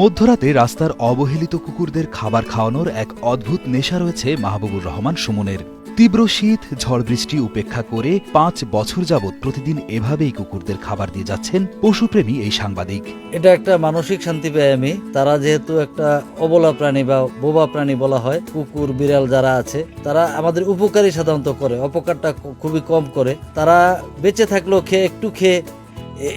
মধ্যরাতে রাস্তার অবহেলিত কুকুরদের খাবার খাওয়ানোর এক অদ্ভুত নেশা রয়েছে মাহবুবুর রহমান সুমনের। তীব্র শীত, ঝড় বৃষ্টি উপেক্ষা করে ৫ বছর যাবৎ প্রতিদিন এভাবেই কুকুরদের খাবার দিয়ে যাচ্ছেন পশুপ্রেমী এই সাংবাদিক। এটা একটা মানসিক শান্তি পাই আমি। তারা যেহেতু একটা অবলা প্রাণী বা বোবা প্রাণী বলা হয়, কুকুর বিড়াল যারা আছে তারা আমাদের উপকারী সাধারণত করে, অপকারটা খুবই কম করে। তারা বেঁচে থাকলেও একটু খেয়ে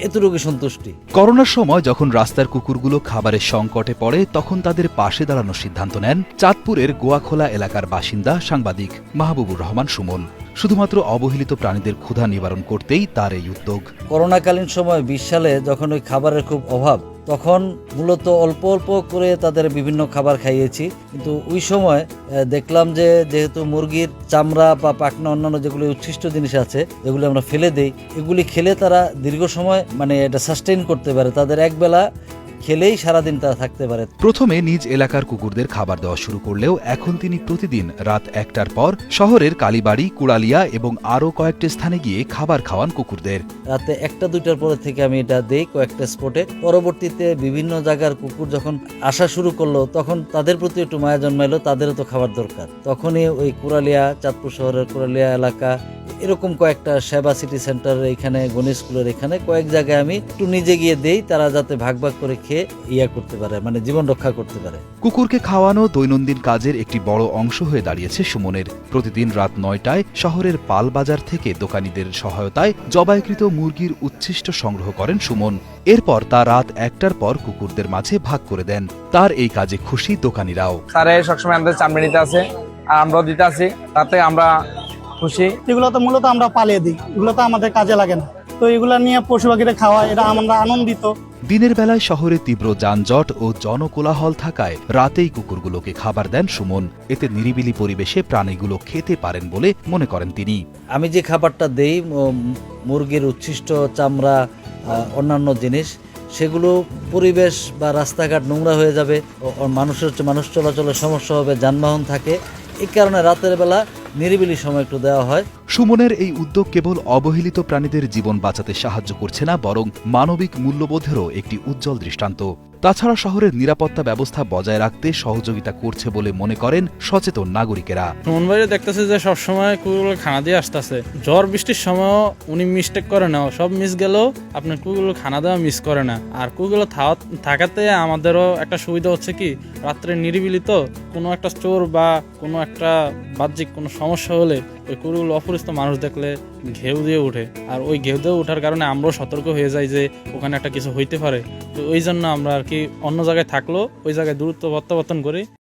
এতটুকু সন্তুষ্টি। করোনার সময় যখন রাস্তার কুকুরগুলো খাবারের সংকটে পড়ে, তখন তাদের পাশে দাঁড়ানোর সিদ্ধান্ত নেন চাঁদপুরের গোয়াখোলা এলাকার বাসিন্দা সাংবাদিক মাহবুবুর রহমান সুমন। শুধুমাত্র অবহেলিত প্রাণীদের ক্ষুধা নিবারণ করতেই তার এই উদ্যোগ। করোনাকালীন সময় ২০ সালে যখন ওই খাবারের খুব অভাব, তখন মূলত অল্প অল্প করে তাদের বিভিন্ন খাবার খাইয়েছি। কিন্তু ওই সময় দেখলাম যে যেহেতু মুরগির চামড়া বা পাখনা অন্যান্য যেগুলি উচ্ছিষ্ট জিনিস আছে, যেগুলি আমরা ফেলে দেই, এগুলি খেলে তারা দীর্ঘ সময় এটা সাস্টেইন করতে পারে। তাদের একবেলা খেলেই সারাদিন তারা থাকতে পারে। প্রথমে নিজ এলাকার কুকুরদের খাবার দেওয়া শুরু করলেও এখন তিনি প্রতিদিন রাত ১টার পর শহরের কালীবাড়ি, কুড়ালিয়া এবং আরও কয়েকটি স্থানে গিয়ে খাবার খাওয়ান কুকুরদের। রাতে ১টা-২টার পরে থেকে আমি এটা দেই কয়েকটা স্পটে। পরবর্তীতে বিভিন্ন জায়গার কুকুর যখন আসা শুরু করলো, তখন তাদের প্রতি একটু মায়া জন্মাইলো, তাদেরও তো খাবার দরকার। তখনই ওই কুড়ালিয়া, চাঁদপুর শহরের কুড়ালিয়া এলাকা, এরকম কয়েকটা সেবা সিটি সেন্টার, এখানে গণেশ স্কুলের এখানে কয়েক জায়গায় আমি একটু নিজে গিয়ে দেই, তারা যাতে ভাগ ভাগ করে খেয়ে করতে পারে, জীবন রক্ষা করতে পারে। কুকুরকে খাওয়ানো দৈনন্দিন কাজের একটি বড় অংশ হয়ে দাঁড়িয়েছে সুমনের। প্রতিদিন রাত ৯টায় শহরের পাল বাজার থেকে দোকানীদের সহায়তায় জবাইকৃত মুরগির উচ্ছিষ্ট সংগ্রহ করেন সুমন। এরপর তা রাত ১টার পর কুকুরদের মাঝে ভাগ করে দেন। তার এই কাজে খুশি দোকানিরাও। স্যারে সবসময় আমাদের চামড়া নিতে আছে আর আমরাও দিতে আছি, তাতে আমরা খুশি। এগুলো তো মূলত আমরা পালিয়ে দিই, এগুলো তো আমাদের কাজে লাগে না। তো এগুলো নিয়ে পশু পাখিরা খাওয়া, এটা আমরা আনন্দিত। দিনের বেলায় শহরে তীব্র যানজট ও জনকোলাহল থাকায় রাতেই কুকুরগুলোকে খাবার দেন সুমন। এতে নিরিবিলি পরিবেশে প্রাণীগুলো খেতে পারেন বলে মনে করেন তিনি। আমি যে খাবারটা দেই, মুরগির উচ্ছিষ্ট চামড়া, অন্যান্য জিনিস, সেগুলো পরিবেশ বা রাস্তাঘাট নোংরা হয়ে যাবে, মানুষ চলাচলের সমস্যা হবে, যানবাহন থাকে। এই কারণে রাতের বেলা নিরিবিলি সময় একটু দেওয়া হয়। সুমনের এই উদ্যোগ কেবল অবহেলিত প্রাণীদের জীবন বাঁচাতে সাহায্য করছে না, বরং মানবিক মূল্যবোধেরও একটি উজ্জ্বল দৃষ্টান্ত। তাছাড়া শহরের নিরাপত্তা ব্যবস্থা বজায় রাখতে সহযোগিতা করছে বলে মনে করেন সচেতন নাগরিকেরা। সুমন ভাই দেখতেছে যে সবসময় কুকুরগুলো খানা দিয়ে আসতেছে। ঝড় বৃষ্টির সময়ও উনি মিস্টেক করে না, সব মিস গেলেও আপনার কুকুরগুলো খানা দেওয়া মিস করে না। আর কুকুরগুলো থাকাতে আমাদেরও একটা সুবিধা হচ্ছে কি, রাত্রে নিরিবিলি তো কোনো একটা চোর বা কোনো একটা বাহ্যিক কোনো সমস্যা হলে ওই কুকুরগুলো অপরিচিত মানুষ দেখলে ঘেউ দিয়ে উঠে। আর ওই ঘেউ দিয়ে ওঠার কারণে আমরাও সতর্ক হয়ে যাই যে ওখানে একটা কিছু হইতে পারে। তো ওই জন্য আমরা আর কি অন্য জায়গায় থাকলেও ওই জায়গায় দূরত্ব প্রত্যাবর্তন করি।